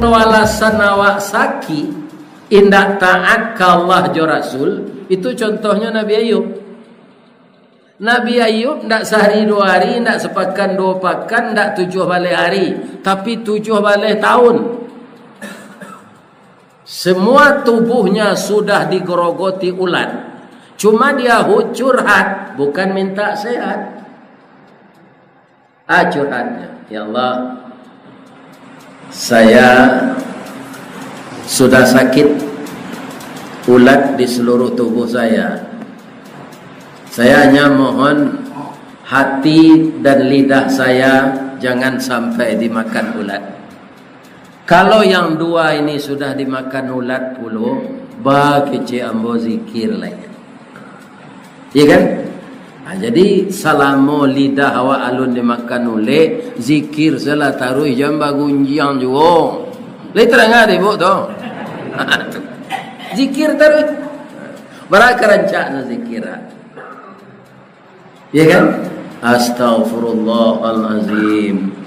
kalau alasan awak sakit indak taat ke Allah jo Rasul, itu contohnya Nabi Ayub. Nabi Ayub ndak sehari 2 hari, ndak sepekan 2 pekan, ndak 7 balik hari, tapi 7 balik tahun. Semua tubuhnya sudah digerogoti ulat. Cuma dia curhat, bukan minta sehat. Curhatnya, ya Allah, saya sudah sakit ulat di seluruh tubuh saya. Saya hanya mohon hati dan lidah saya jangan sampai dimakan ulat. Kalau yang 2 ini sudah dimakan ulat puluh, bagi cik ambo zikir lagi. Ya kan? Nah, jadi salamo lidah awak alun dimakan ulat, zikir salah taruh jamba gunjiang juga. Lai terang ada ibu tu. Zikir taruh. Berapa rancak zikir? Ya kan? Astaghfirullahalazim.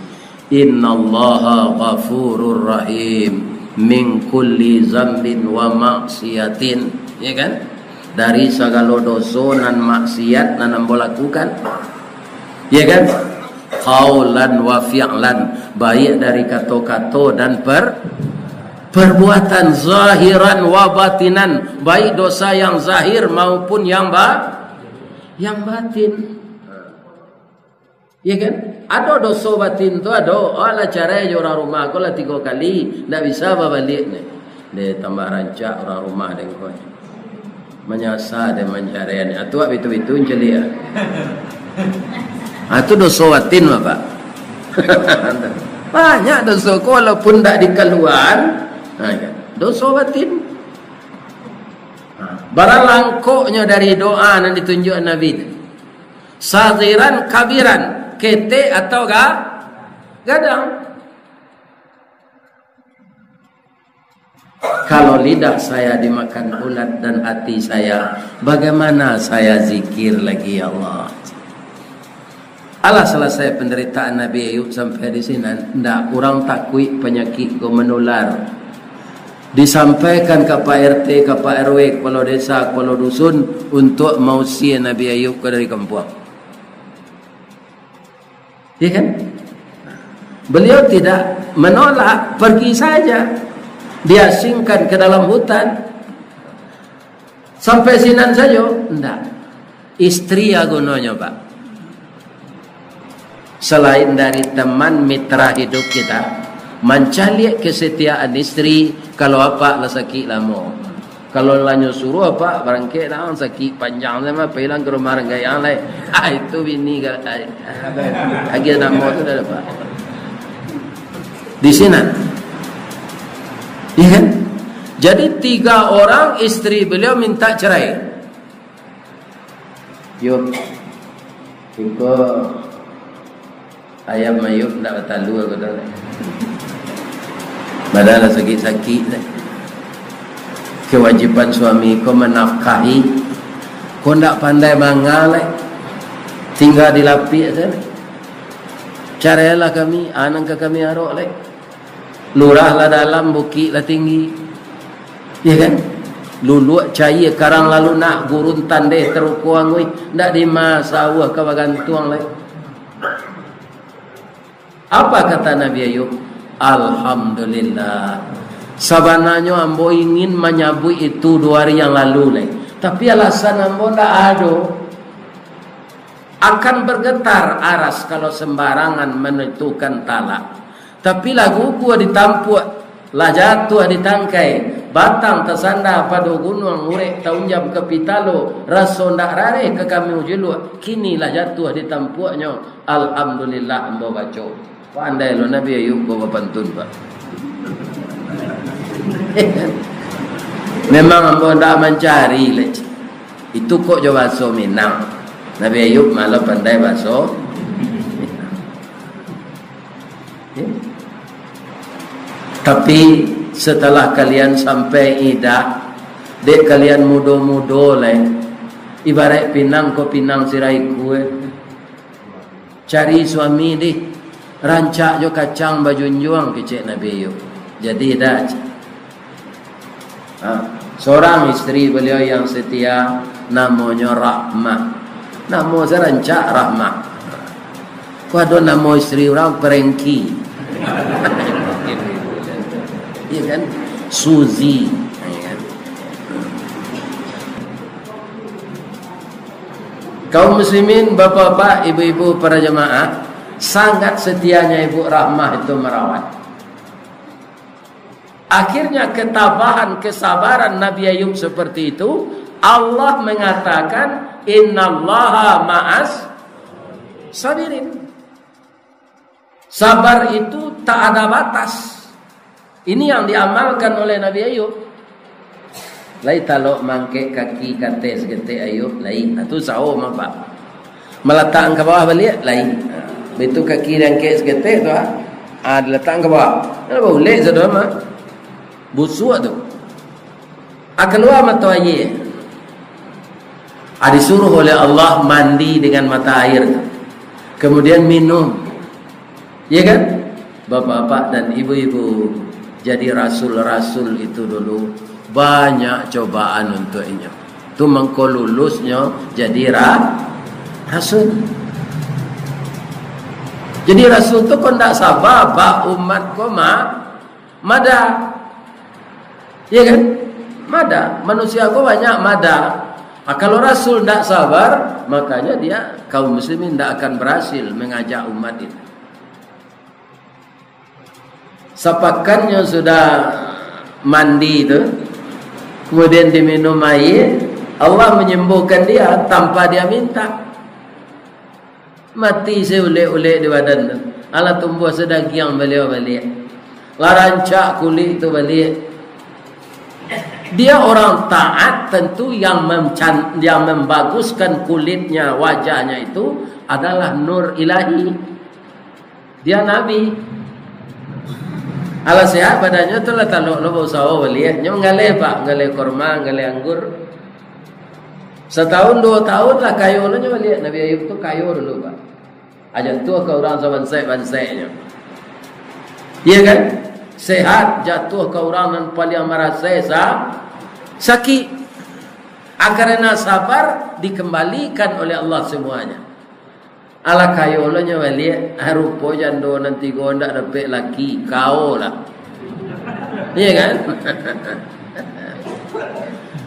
Innallaha ghafurur rahim min kulli zambin wa maksiatin. Ya kan? Dari segala dosa dan maksiat yang ambo lakukan. Ya kan? Qaulan wa fi'lan, baik dari kata-kata dan perbuatan, zahiran wa batinan, baik dosa yang zahir maupun yang batin. Ya kan? Ada dosa batin tu ada. Ala cara orang rumah aku lah 3 kali tak bisa balik ni. Dia tambah rancak orang rumah dengan kau. Menyasa dan mencari ni. Atu itu jeli ya. Itu dosa batin Bapak. Banyak dosa kau walaupun tak dikeluar. Dosa batin. Barang langkoknya dari doa yang ditunjuk Nabi. Sagiran kabiran, kete atau gadang. Kalau lidah saya dimakan ulat dan hati saya, bagaimana saya zikir lagi ya Allah? Allah selesai penderitaan Nabi Ayub sampai di sini. Ndak kurang takui penyakit go menular. Disampaikan ke Pak RT, ke Pak RW, kepala desa, kepala dusun untuk mausia Nabi Ayub ke dari kampung. Ya kan? Beliau tidak menolak, pergi saja. Diasingkan ke dalam hutan. Sampai sinan saja. Tidak. Istri agononya Pak. Selain dari teman mitra hidup kita, mencari kesetiaan istri. Kalau apa lah sakit lama. Kalau lanyo suruh apa barangkali lah sakit panjang sama pelang ke rumah orang yang lain. Itu bini lagi nama tu dah dapat. Di sini. Ya kan? Jadi 3 orang istri beliau minta cerai. Yuk. Ikut ayam mayuk tak bertalu aku dah. Padahal sakit-sakit. Kewajiban suami kau menafkahi. Kau tak pandai mangal. Tinggal di lapik saja. Carilah kami, anang ke kami arok lek. Lurahlah dalam, bukitlah tinggi. Ya kan? Luluak cair karang lalu nak guruntan deh terukuang weh. Tak di masawah ke bagantuang lek. Apa kata Nabi Ayub? Alhamdulillah. Sabananya ambo ingin menyabui itu 2 hari yang lalu leh. Tapi alasan ambo tak ada. Akan bergetar aras kalau sembarangan menentukan talak. Tapi lagu gua ditampuk, lah jatuh ditangkai, batang tersandar pada gunung, urek taunjam ke pitalo, raso ndak rare ke kami ujulu. Kini lah jatuh ditampuknya. Alhamdulillah ambo baca. Pandai lo Nabi Ayub bawa pantun Pak. Memang ambo ndak mencari leh. Itu kok jo bahasa Minang. Nabi Ayub malah pandai bahasa Minang. Tapi setelah kalian sampai idah, dek kalian mudo-mudo leh. Ibarat pinang ko pinang sirai kue. Cari suami deh. Rancak jo kacang baju juang kecek Nabi Ayub. Jadi dah seorang istri beliau yang setia namanya Rahmah. Nama serancak Rahmah. Kau ada nama istri orang Perengki. Iya kan? Suzy. Kaum muslimin, bapak-bapak, ibu-ibu, para jemaah, sangat setianya Ibu Rahmah itu merawat. Akhirnya ketabahan, kesabaran Nabi Ayub seperti itu, Allah mengatakan innallaha ma'as sabirin. Sabar itu tak ada batas. Ini yang diamalkan oleh Nabi Ayub. Lai talok mangke kaki kates gete Ayub lai itu sao mapa meletak ke bawah balik lai itu kaki dan kes gete tu letak ke bawah apa boleh sudah mah busuk tu keluar mata air disuruh oleh Allah mandi dengan mata air kemudian minum ya kan bapak-bapak dan ibu-ibu. Jadi rasul-rasul itu dulu banyak cobaan untuknya. Tu mengko lulusnya jadi rasul. Jadi rasul tu kau tak sabar bak umat kau mada. Ya kan? Mada. Manusia kau banyak mada. Kalau rasul tak sabar, makanya dia kaum muslimin tak akan berhasil mengajak umat itu. Sapakannya sudah mandi itu, kemudian diminum air, Allah menyembuhkan dia tanpa dia minta. Mati seulek-ulek di badan tu. Allah tumbuh sedagiang beliau balik. Larancak kulit tu balik. Dia orang taat tentu yang membaguskan kulitnya, wajahnya itu adalah nur ilahi. Dia Nabi. Ala sehat badannya tu lah taluk lo bau sawo balik. Nya ngaleh pak, ngaleh korma, ngaleh anggur. Setahun 2 tahun lah kayu lo nya balik. Nabi Ayub tu kayu dulu pak. Ajak tu ke orang bansai-bansainya. Iya kan? Sehat jatuh ke orang yang paling merasa sakit. Karena sabar dikembalikan oleh Allah semuanya. Ala kayo lo nya balik harupo jando nanti go ndak dapat laki kau lah. Iya kan?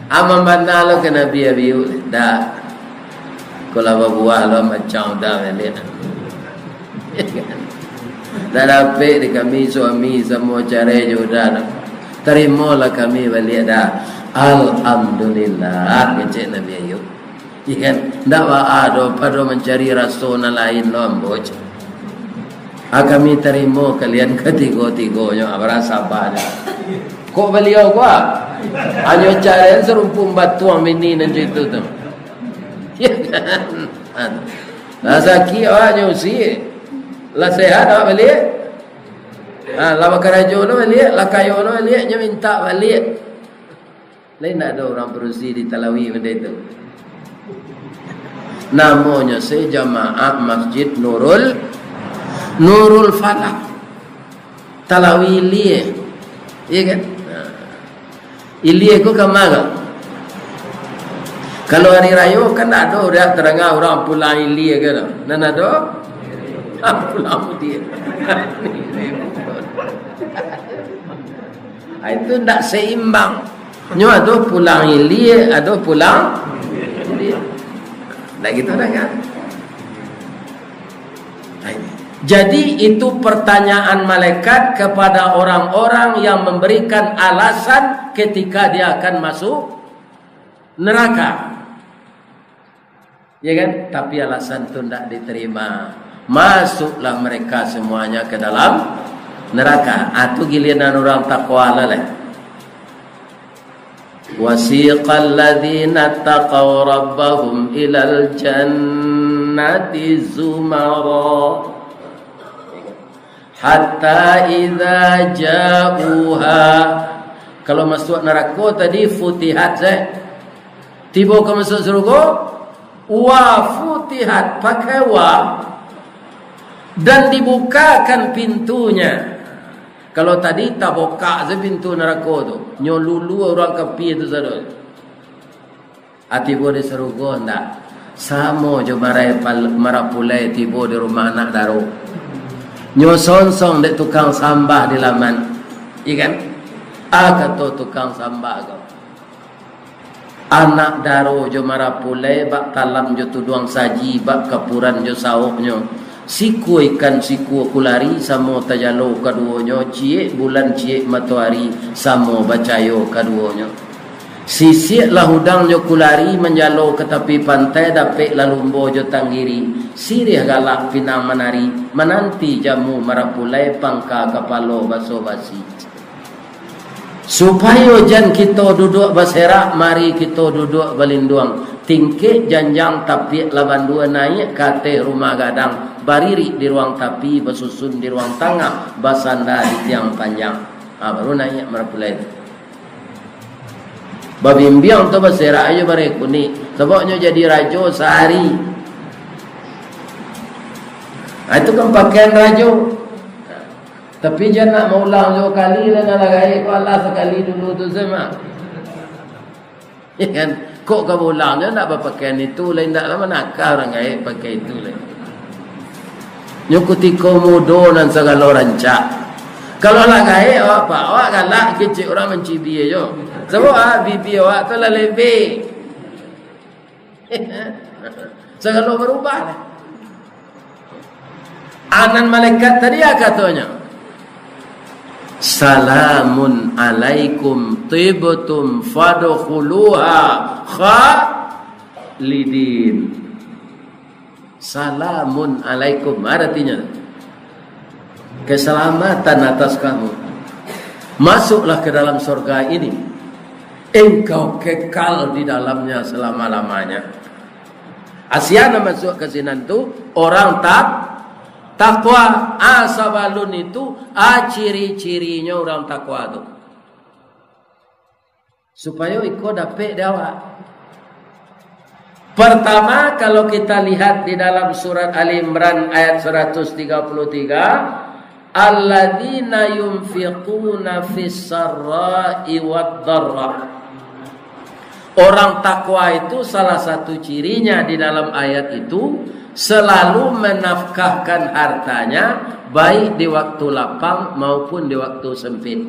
Amam banda lo ke Nabi Ayub dah. Kalau buah lo macam dah balik. Dah dapat di kami suami semua cara juga. Terimalah kami balik dah. Alhamdulillah kecik Nabi Ayub. Ikan ndak ada pada mencari rasul lain lomboj. Kami terima kalian ketiga-tiganya berasa pada. Kok beliau gua? Hanya cari serumpun batuang ini nanti itu tu. Ya kan? Lah sakit awaknya usi. Lah sehat awak balik. Lah makarajo no balik, lah kayo no balik, nya minta balik. Lain tak ada orang berusi di Talawi benda itu. Namanya sejamaah Masjid Nurul Falah Talawi Ilie. Iya kan? Ilie ku kemana? Kalau hari raya kan tak ada orang terangah orang pulang Ilie ke tak? Nan ada? Pulang dia. Itu tak seimbang. Nyo ada pulang Ilie, ada pulang Ilie. Tak gitu dah kan? Jadi itu pertanyaan malaikat kepada orang-orang yang memberikan alasan ketika dia akan masuk neraka. Ya kan? Tapi alasan itu tidak diterima. Masuklah mereka semuanya ke dalam neraka. Itu giliran orang takwa lah. Wasiqal ladzina taqaw rabbahum ilal jannati zumara hatta idza ja'uha. Kalau masuk neraka tadi futihat tiba ke masuk surga wa futihat pakai wa dan dibukakan pintunya. Kalau tadi tak buka je pintu neraka tu, nyo lulu orang kapi tu sadoi. Atibo di serugo ndak. Samo jo marai marapulai tibo di rumah anak daro. Nyo sonsong dek tukang sambah di laman. Ikan? Kata tukang sambah kau. Anak daro jo marapulai bak talam jo tuduang saji bak kapuran jo sauknyo. Siku ikan siku kulari samo tajalo kaduonyo cie bulan cie matahari samo bacayo kaduonyo. Sisik lah hudang jo kulari menjalo ke tepi pantai dapek lalumbo jo tanggiri. Sirih galak pinang menari menanti jamu marapulai pangka kapalo baso basi. Supaya jan kita duduk berserak, mari kita duduk berlinduang. Tingkit janjang tapi laban dua naik kate rumah gadang. Bariri di ruang tapi, bersusun di ruang tengah, basanda di tiang panjang. Baru naik marapulai itu. Babimbiang tu berserak aja bareku ni. Sebabnya jadi rajo sehari. Itu kan pakaian rajo. Tapi jangan nak maulang 2 kali lah nak lagi Allah sekali dulu tu sama. Ya kan? Kok kau ulang je nak berpakaian itu lain tak lama nakal orang gaib pakai itu lain. Nyukuti komodo dan segala rancak. Kalau lah gaib apa? Awak galak kecil orang mencibi aja. Sebab bibi awak tu lah lebih. Segala berubah lah. Anan malaikat tadi katanya. Salamun alaikum tibtum fadkhuluha khalidin. Salamun alaikum artinya keselamatan atas kamu. Masuklah ke dalam surga ini. Engkau kekal di dalamnya selama-lamanya. Asyana masuk ke sini tu orang takwa. Sabalun itu ciri-cirinya orang takwa tu. Supaya ikut dapat dakwah. Pertama, kalau kita lihat di dalam surat Ali Imran ayat 133, alladzina yunfiquna fis sarra'i wad dharra. Orang takwa itu salah satu cirinya di dalam ayat itu selalu menafkahkan hartanya baik di waktu lapang maupun di waktu sempit.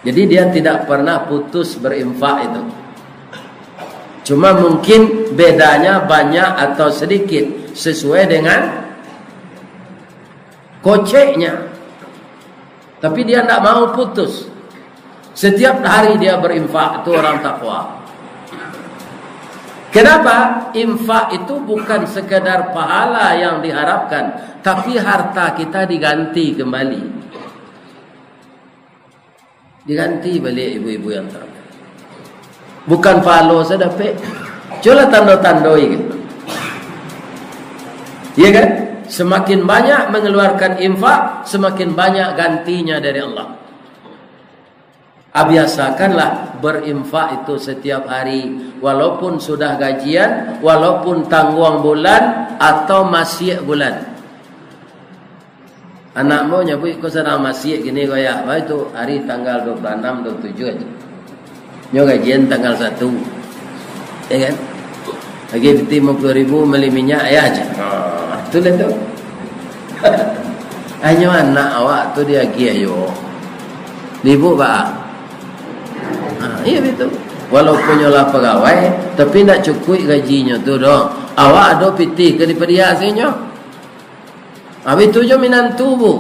Jadi dia tidak pernah putus berinfak itu. Cuma mungkin bedanya banyak atau sedikit sesuai dengan koceknya. Tapi dia tidak mau putus. Setiap hari dia berinfak, itu orang takwa. Kenapa? Infak itu bukan sekedar pahala yang diharapkan, tapi harta kita diganti kembali. Diganti balik ibu-ibu yang tak. Bukan pahala saya dapat. Coba tanda-tandoi gitu. Iya kan? Semakin banyak mengeluarkan infak, semakin banyak gantinya dari Allah. Biasakanlah berinfak itu setiap hari, walaupun sudah gajian, walaupun tangguang bulan atau masih bulan. Anakmu nyebut kau sedang masih gini kau ya, itu hari tanggal 26, 27 aja. Nyo gajian tanggal 1, ya kan? Lagi peti 50.000 beli minyak ya aja. Tu lah tu. Hanya anak awak tu dia ayo. Ibu pak. Iya betul. Walaupun nyolah pegawai, tapi nak cukup gajinya tu dong. Awak ada piti ke di periasnya. Habis tu je minantu bu.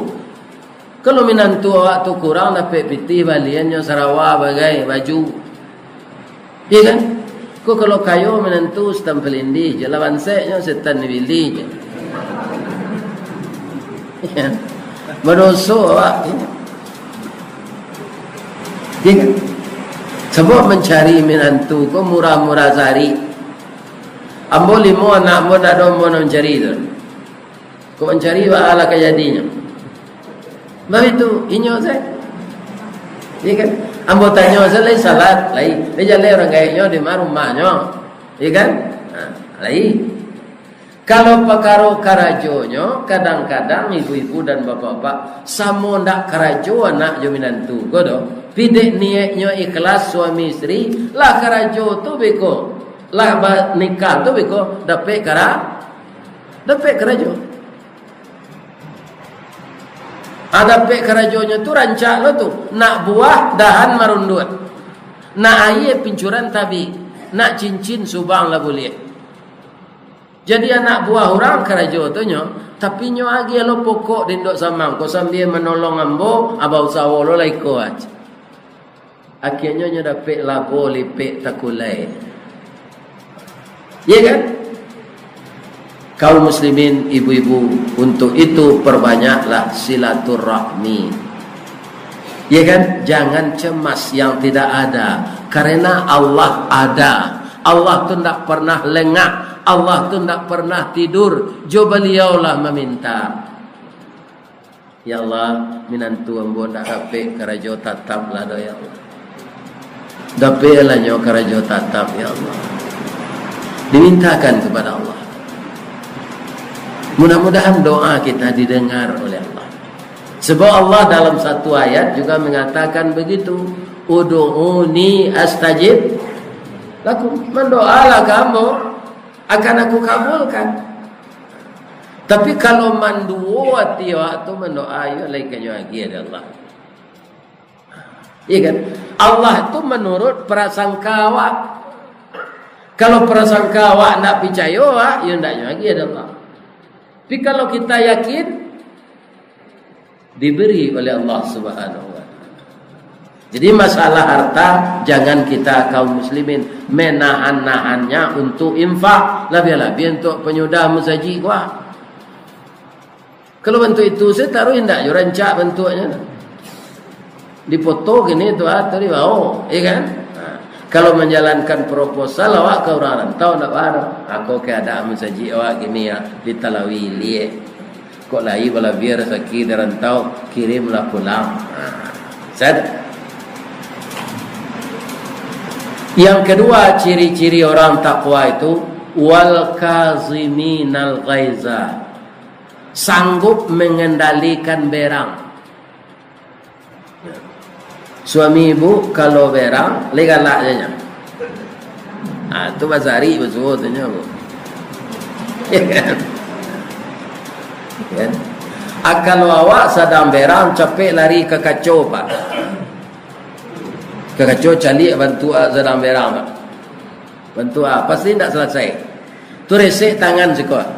Kalau minantu awak tu kurang dapat piti baliannya Sarawak bagai baju. Iya kan? Kau kalau kayu minantu setampil indi je lawan seknya setan bili je. Ya. Berdosa awak. Iya kan? Sebab mencari minantu kau murah-murah sehari. Ambo 5 anak ambo nak ada ambo mencari tu. Kau mencari ala kejadinya. Baik itu inyo saya. Iya kan? Ambo tanya saya lagi salat, lagi. Dia jalan orang kayaknya di rumahnya. Iya kan? Lagi. Kalau perkara karajonyo, kadang-kadang ibu-ibu dan bapak-bapak samo ndak karajo anak jo minantu godo. Pidek niatnya ikhlas suami istri, lah karajo tu beko. Lah nikah tu beko dapat karajo. Ada pek karajonya tu rancak lo tu, nak buah dahan marundut. Nak air pincuran tabi, nak cincin subang lah boleh. Jadi anak buah orang karajo tu nyo, tapi nyo agi lo pokok dindok samang, ko sambil menolong ambo, abau sawo lo lai ko aja. Akhirnya nyo dapat labo lipek takulai. Ya kan? Kaum muslimin, ibu-ibu, untuk itu perbanyaklah silaturahmi. Ya kan? Jangan cemas yang tidak ada, karena Allah ada. Allah tu tidak pernah lengah. Allah tu tidak pernah tidur. Jo beliaulah meminta. Ya Allah, minantu ambo nak dapat karajo tatap lah do ya Allah. Dapat lah nyo karajo tatap ya Allah. Dimintakan kepada Allah. Mudah-mudahan doa kita didengar oleh Allah. Sebab Allah dalam satu ayat juga mengatakan begitu. Udu'uni astajib lakum. Mendoalah kamu, akan aku kabulkan. Tapi kalau manduo hati waktu mendoa yo laikanyo lagi ada Allah. Iya kan? Allah itu menurut prasangka awak. Kalau prasangka awak nak percaya awak, yo ndaknya lagi ada Allah. Tapi kalau kita yakin diberi oleh Allah Subhanahu wa taala. Jadi masalah harta jangan kita kaum muslimin menahan-nahannya untuk infak, lebih-lebih untuk penyudah musaji gua. Kalau bentuk itu saya taruh indak yo rancak bentuknya. Dipoto gini tu atau di bawah, ya kan? Kalau menjalankan proposal awak ke orang rantau nak barang. Aku keadaan musaji awak gini ya di Talawili. Kok lagi bala biar sakit di rantau kirimlah pulang. Sad. Yang kedua ciri-ciri orang takwa itu wal kaziminal ghaiza. Sanggup mengendalikan berang. Suami ibu kalau berang legalak aja. Tu bazari betul tanya bu. Ya kan? Kan? Kalau awak sedang berang capek lari ke kacau pak. Ke kacau cali bantu sedang berang pak. Bantu pasti tidak selesai. Tu resek tangan sekolah.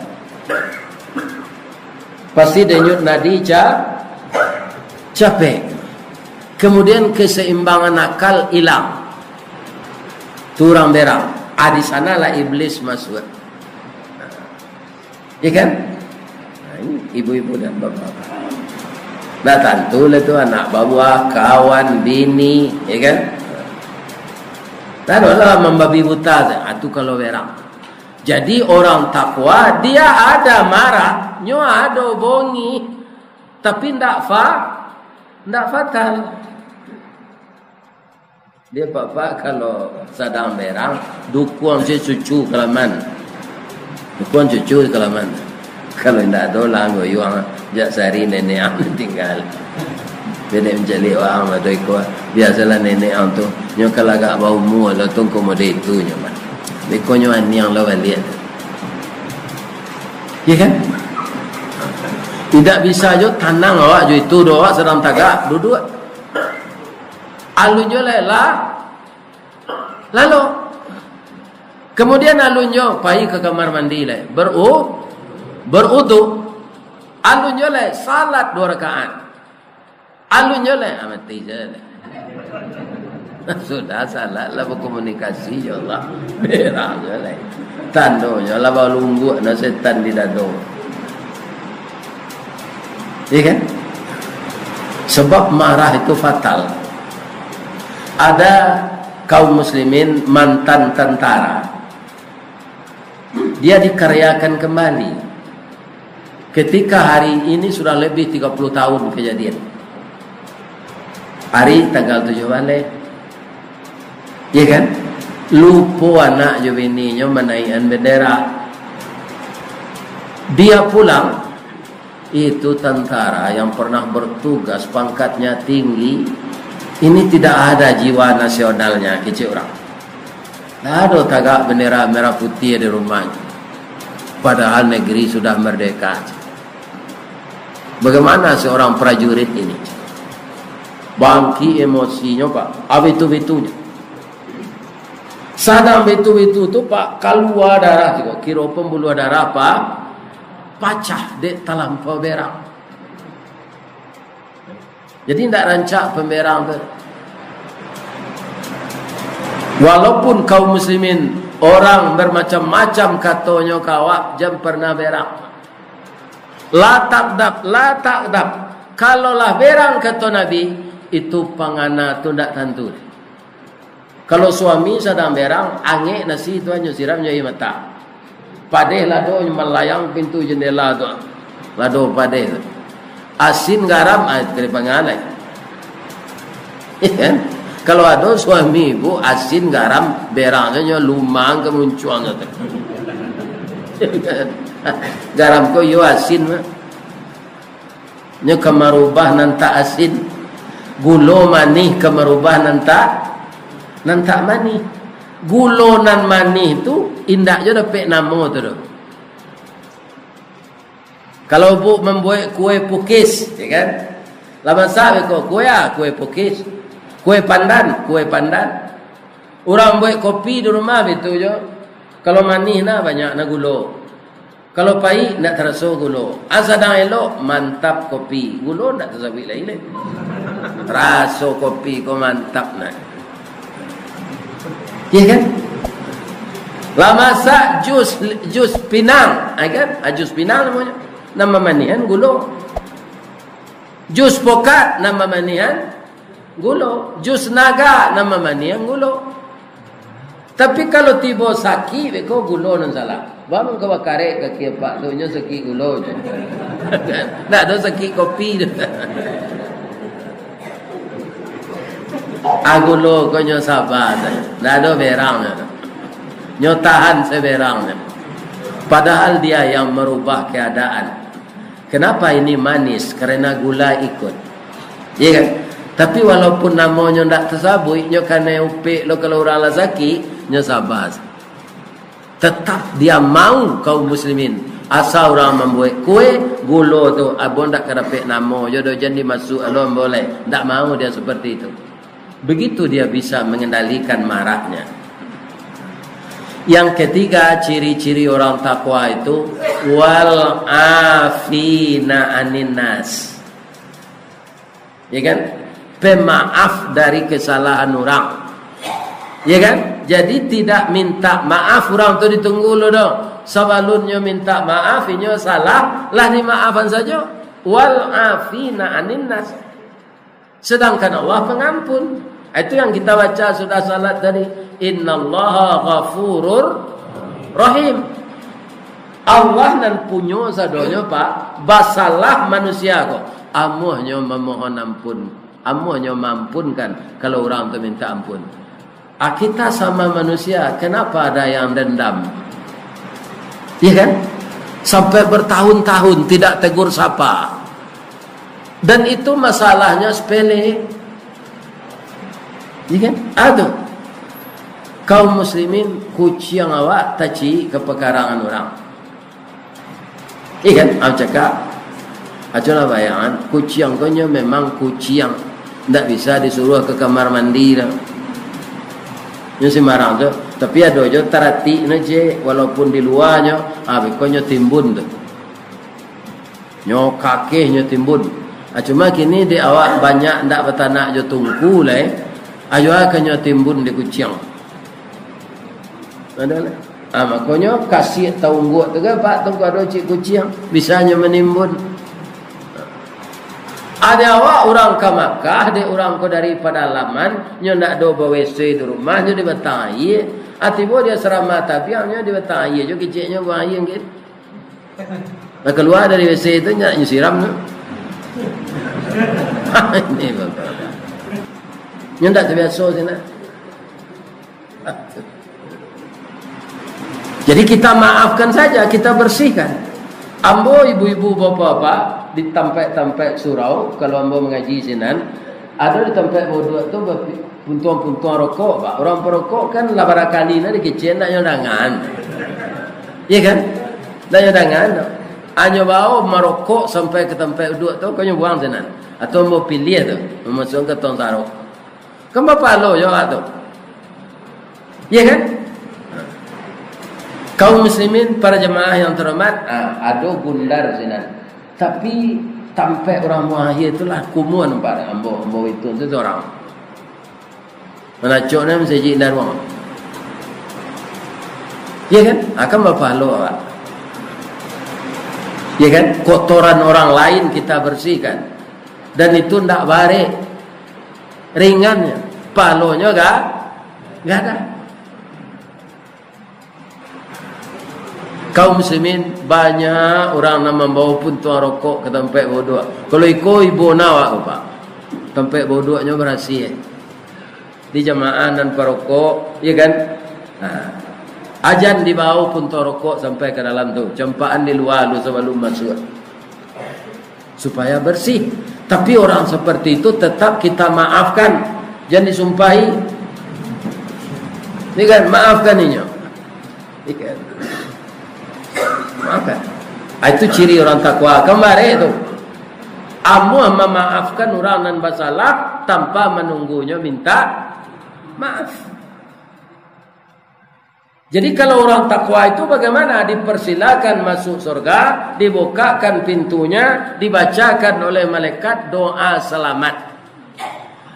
Pasti denyut nadi capek. Kemudian keseimbangan akal hilang. Turang berang. Di sanalah iblis masuk. Ya kan? Nah, ini ibu-ibu dan bapak-bapak. Nah tentulah itu anak bawah, kawan, bini, ya kan? Dan Allah membabi buta. Itu kalau berang. Jadi orang takwa dia ada marah, nyo ada bongi, tapi ndak fatal. Dia bapak kalau sedang berang, dukung si cucu kelaman. Dukung cucu kelaman. Kalau tidak ada lah, goyang. Jak sehari nenek am tinggal. Nenek menjadi orang ada ikut. Biasalah nenek am tu. Nyo kalau agak bau mu, lo tunggu mode itu nyo man. Bekonyo yang lawan lihat. Ya kan? Tidak bisa jo tanang awak jo itu doa sedang tagak duduk. Alunjo lelah. Lalu kemudian alunjo pergi ke kamar mandi le. Berudu. Alunjo le salat 2 rakaat. Alunjo le amati je le. Sudah salat lah berkomunikasi ya Allah. Berang je le. Tando je lah balunggu na setan di dado. Ya kan? Sebab marah itu fatal. Ada kaum muslimin mantan tentara. Dia dikaryakan kembali. Ketika hari ini sudah lebih 30 tahun kejadian. Hari tanggal 7 balik. Ya kan? Lupa anak jo bininya menaikkan bendera. Dia pulang, itu tentara yang pernah bertugas, pangkatnya tinggi. Ini tidak ada jiwa nasionalnya kecil orang. Ada tagak bendera merah putih di rumahnya. Padahal negeri sudah merdeka. Bagaimana seorang prajurit ini? Bangki emosinya Pak, abitu-bitunya. Sadang bitu-bitu tu Pak, keluar darah juga. Kira pembuluh darah Pak, pacah di talampau berang. Jadi tidak rancak pemberang tu. Walaupun kaum muslimin orang bermacam-macam katanya kawak jam pernah berang. La takdab. Kalaulah berang kata Nabi, itu pangana tu tidak tentu. Kalau suami sedang berang, angin nasi itu hanya siramnya mata. Padeh lado melayang pintu jendela tu. Lado padeh tu. Asin garam kena pangalai. Kalau ada suami ibu asin garam berangnya lumang kemuncuan tu. Garam ko yo asin mah. Nya kemarubah nanta asin. Gulo manih kemarubah nanta manih. Gulo nan manih tu indah je dapat nama tu. Kalau bu membuat kue pukis, ya kan? Lama sahaja kau kue pukis, kue pandan. Orang buat kopi di rumah betul je. Kalau manis na banyak na gulo. Kalau pahit nak terasa gulo. Asadang elok mantap kopi. Gulo nak tersabit lagi. Rasa kopi ko mantap na. Ya kan? Lama sa jus pinang, kan? Jus pinang namanya. Nama manihan gulo. Jus pokat nama manihan gulo. Jus naga nama manihan gulo. Tapi kalau tiba sakit beko gulo nan salah. Bang ka bakare ka kia pak tu nya sakit gulo je. Nak ada sakit kopi tu. Agulo ko nya sabar. Nak ada berang. Nyo tahan seberang. Padahal dia yang merubah keadaan. Kenapa ini manis? Karena gula ikut. Ya kan? Tapi walaupun namanya tidak tersabui, nyo kena upik lo kalau orang lazaki, nyo sabar. Tetap dia mau kaum muslimin. Asal orang membuat kue, gula tu abon tak kerapik nama, jodoh jadi masuk alon boleh. Tak mau dia seperti itu. Begitu dia bisa mengendalikan marahnya. Yang ketiga ciri-ciri orang takwa itu wal afina anin nas. Ya kan? Pemaaf dari kesalahan orang. Ya kan? Jadi tidak minta maaf orang tu ditunggu lo dong. Sebelumnya minta maaf, inyo salah, lah dimaafkan saja. Wal afina anin nas. Sedangkan Allah pengampun. Itu yang kita baca sudah salat tadi. Innallaha ghafurur rahim. Allah nan punya sadonya Pak, basalah manusia kok. Amuhnya memohon ampun. Amuhnya mampunkan kalau orang tu minta ampun. Kita sama manusia, kenapa ada yang dendam? Iya kan? Sampai bertahun-tahun tidak tegur sapa. Dan itu masalahnya sepele. Iya kan? Aduh. Kaum muslimin kuciang awak taci ke pekarangan orang. Iya kan? Aku cakap. Aculah bayangan. Kuciang konya memang kuciang. Tak bisa disuruh ke kamar mandi dah. Nyo si marang tu. Tapi ada je terati je. Walaupun di luarnya. Konya timbun tu. Nyo kakehnya timbun. Cuma kini di awak banyak tak bertanak je tungku lah. Ayo akannya timbun di kuciang. Adalah. Makanya kasih taungguk tu kan Pak tunggu ada cik kuciang bisanya menimbun. Ada awak orang ke Makkah, ada orang ke daripada Laman, nyo nak do WC di rumah, nyo di batang air. Atibo dia serama tabiangnya di batang air, jo keciknya buang air gitu. Nah, keluar dari WC itu nyo siram tu. Ini Bapak. Nyo tak terbiasa sini. Jadi kita maafkan saja, kita bersihkan. Ambo ibu-ibu bapa-bapa di tempat-tempat surau kalau ambo mengaji sinan, ada di tempat bodoh tu puntuan-puntuan rokok, Pak. Orang perokok kan lah barakali na dikecil nak nyodangan. Iya kan? Nak nyodangan. Anyo bau merokok sampai ke tempat duduk tu kau buang sinan. Atau ambo pilih tu, memasuk ke tong tarok. Kan bapa lo yo tu. Iya kan? Kaum muslimin, para jemaah yang terhormat, ada gundar sinan. Tapi sampai orang muahir itulah kumuan pada ambo itu orang. Menacoknya mesti jindar wang. Ya kan? Akan berpahala awak. Ya kan? Kotoran orang lain kita bersihkan. Dan itu tidak baik. Ringannya. Palonya enggak ada. Kaum muslimin banyak orang nak membawa puntuan rokok ke tempat bodoh. Kalau ikut ibu nawak Pak, tempat bodohnya berhasil. Di jamaah dan perokok, ya kan? Ajan dibawa puntuan rokok sampai ke dalam tu, cempaan di luar tu sebelum masuk, supaya bersih. Tapi orang seperti itu tetap kita maafkan, jangan disumpahi. Ini kan maafkan ini. Ikan. Maafkan. Itu ciri orang takwa. Kemarin itu amu memaafkan orang yang bersalah tanpa menunggunya minta maaf. Jadi kalau orang takwa itu bagaimana? Dipersilakan masuk surga, dibukakan pintunya, dibacakan oleh malaikat doa selamat.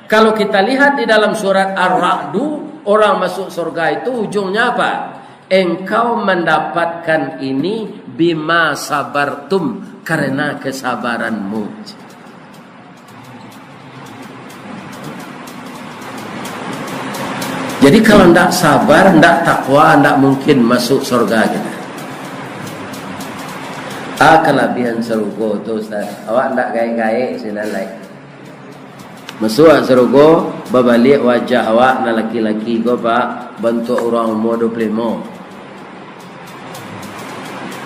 Kalau kita lihat di dalam surat Ar-Ra'du, orang masuk surga itu ujungnya apa? Engkau mendapatkan ini bima sabartum, karena kesabaranmu. Jadi kalau tidak sabar, tidak takwa, tidak mungkin masuk surga kita. Kelebihan surga itu Ustaz. Awak tidak gaya-gaya sinalai. Masuk surga, berbalik wajah awak na laki-laki ko Pak, bentuk orang umur 25.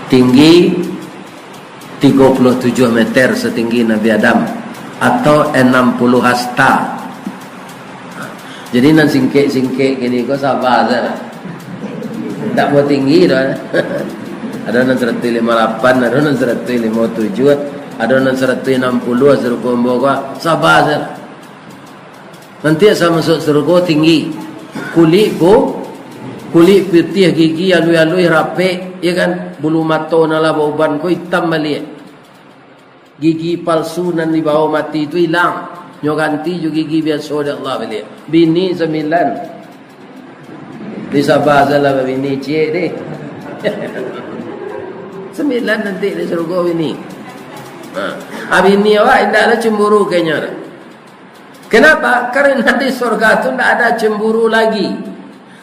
Tinggi 37 meter setinggi Nabi Adam atau 60 hasta. Jadi nan singkek-singkek gini kau sabar saja. Tak mau tinggi dah. Ada nan 158, ada nan 157, ada nan 160 serupa kau sabar saja. Nanti saya masuk surga tinggi. Kulit putih, gigi alui-alui rapi, ya kan? Bulu mata nala bauban ko hitam balik. Gigi palsu nan di bawah mati itu hilang. Nyo ganti juga gigi biasa dari Allah balik. Bini 9. Bisa bahasa lah bini cik deh. 9 nanti di surga bini. Bini awak tidaklah cemburu kayaknya. Kenapa? Karena di surga itu tidak ada cemburu lagi.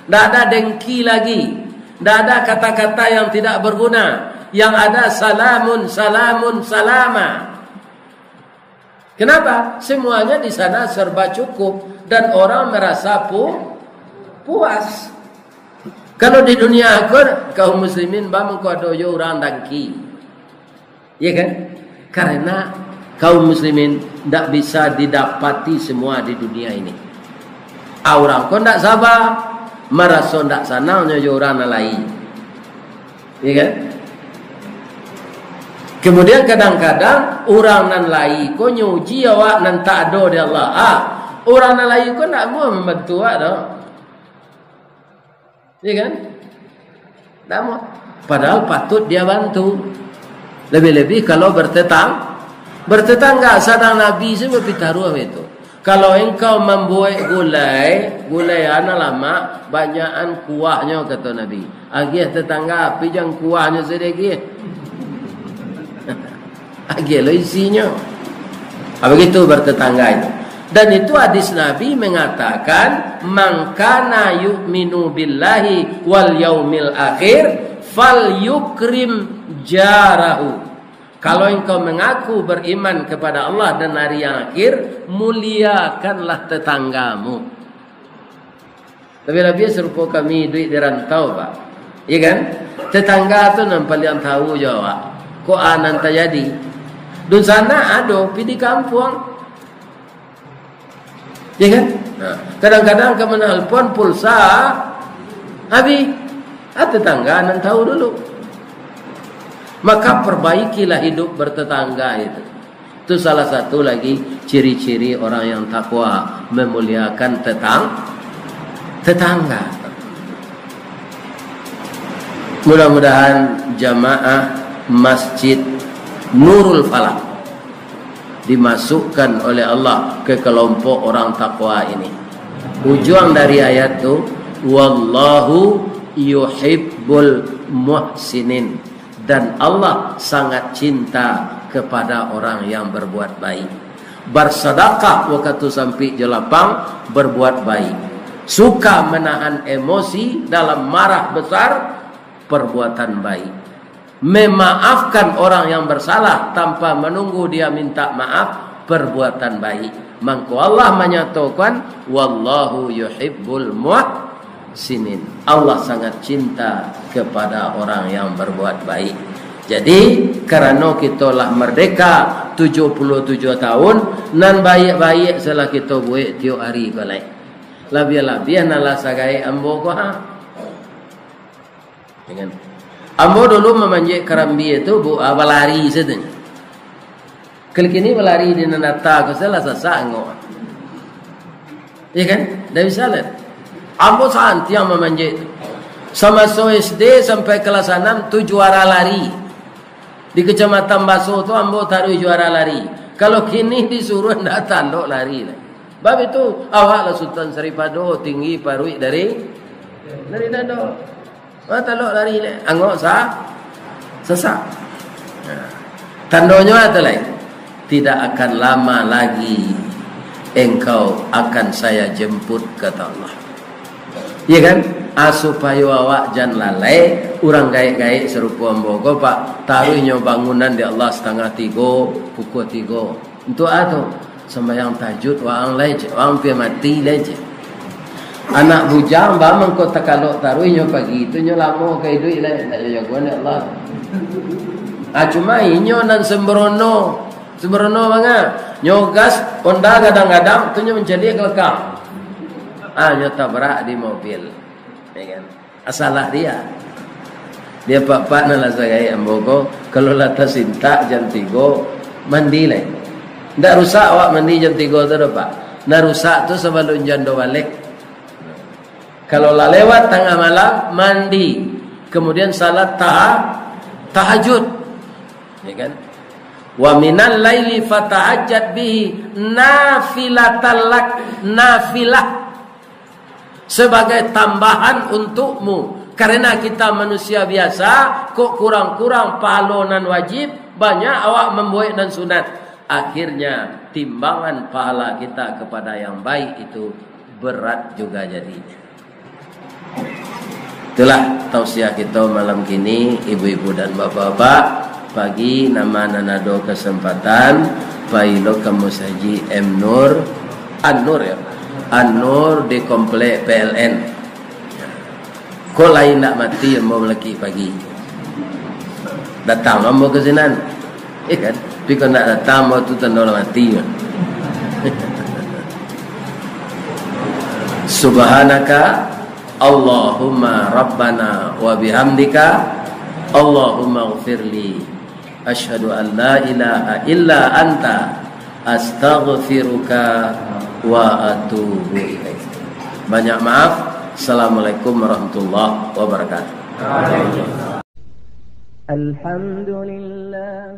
Tidak ada dengki lagi. Tidak ada kata-kata yang tidak berguna. Yang ada salamun, salamun, salama. Kenapa? Semuanya di sana serba cukup. Dan orang merasa puas. Kalau di dunia akhir, kaum muslimin mengkodoyo orang dengki. Ya kan? Karena kaum muslimin tidak bisa didapati semua di dunia ini. Orang kau tidak sabar, merasa tidak sananya orang lain. Ya kan? Kemudian kadang-kadang orang nan lain kau nyuji awak nan tak ada di Allah. Orang nan lain kau tidak mau membantu awak dah. Ya kan? Tak mau. Padahal patut dia bantu. Lebih-lebih kalau bertetangga sadang Nabi sebab taruh itu. Kalau engkau membuat gulai ana lama, banyakan kuahnya kata Nabi. Agih tetangga api jangan kuahnya sedikit. Agih lo isinya. Begitu bertetangga itu. Dan itu hadis Nabi mengatakan, "Man kana yu'minu billahi wal yaumil akhir falyukrim jarahu." Kalau engkau mengaku beriman kepada Allah dan hari yang akhir, muliakanlah tetanggamu. Lebih-lebih serupa kami duit di rantau Pak. Ya kan? Tetangga tu yang paling tahu jawab. ko anan terjadi. Dun sana ada pi di kampung. Ya kan? Nah, kadang-kadang ke menelpon pulsa habis. Tetangga nan tahu dulu. Maka perbaikilah hidup bertetangga itu. Itu salah satu lagi ciri-ciri orang yang takwa, memuliakan tetangga. Mudah-mudahan jamaah Masjid Nurul Falah dimasukkan oleh Allah ke kelompok orang takwa ini. Ujung dari ayat itu, wallahu yuhibbul muhsinin, dan Allah sangat cinta kepada orang yang berbuat baik. Bersedekah waktu sampai jelapang, berbuat baik. Suka menahan emosi dalam marah besar, perbuatan baik. Memaafkan orang yang bersalah tanpa menunggu dia minta maaf, perbuatan baik. Maka Allah menyatakan wallahu yuhibbul muhsinin. Allah sangat cinta kepada orang yang berbuat baik. Jadi kerana kita lah merdeka 77 tahun, nan baik-baik salah kita buat tiap hari balai. Lebih-lebih nalah sagai ambo ko ha. Dengan ambo dulu memanjat kerambi itu balari setengah. Kali-kini balari di nanata ko salah sasanggo. Ya kan? Dah bisa lah. Ambo santi yang memanjat. Sama so SD sampai kelas 6 tu juara lari. Di Kecamatan Baso tu ambo taruh juara lari. Kalau kini disuruh ndak tanduk lari lah. Bab itu awak lah Sultan Saripado tinggi parui dari dado. Tanduk lari lah. Angok sesak. Tandonya adalah tidak akan lama lagi engkau akan saya jemput kata Allah. Ya kan? Supaya awak jangan lalai, orang gaik-gaik serupa ambogo pak taruhnya bangunan di Allah 2:30 pukul 3 untuk apa? Sembahyang tahajud orang lej, orang pi mati lej. Anak bujang bang kau takalok taruhnya pagi itu nyo lama kai duit lah nak jagoan di Allah. Cuma inyo nan sembrono banga nyo gas Honda kadang-kadang tu nyo mencari kelekang. Nyo tabrak di mobil. Ya kan? Asalah dia pak nala sagai ambogo kalau lata sinta jam 3 mandi lah. Ndak rusak awak mandi jam 3 tu pak. Ndak rusak tu sebelum jando balik. Kalau lah lewat tengah malam mandi, kemudian salat tahajud. Ya kan? Wa minal laili fatahajjat bihi nafilatalak, nafilah sebagai tambahan untukmu. Karena kita manusia biasa, kok kurang-kurang pahala nan wajib, banyak awak membuat nan sunat. Akhirnya timbangan pahala kita kepada yang baik itu berat juga jadinya. Itulah tausiah kita malam kini, ibu-ibu dan bapak-bapak. Pagi nama nanado kesempatan Pailo kamu saji M Nur An-Nur ya. An-Nur di komplek PLN. Kau lain nak mati yang mau lelaki pagi. Datang mau ke sinan. Kan? Tapi kau nak datang mau tu tanda mati. Subhanaka Allahumma Rabbana wa bihamdika Allahumma ghfirli asyhadu an la ilaha illa anta astaghfiruka wa atubu ilaik. Banyak maaf. Assalamualaikum warahmatullahi wabarakatuh. Alhamdulillah.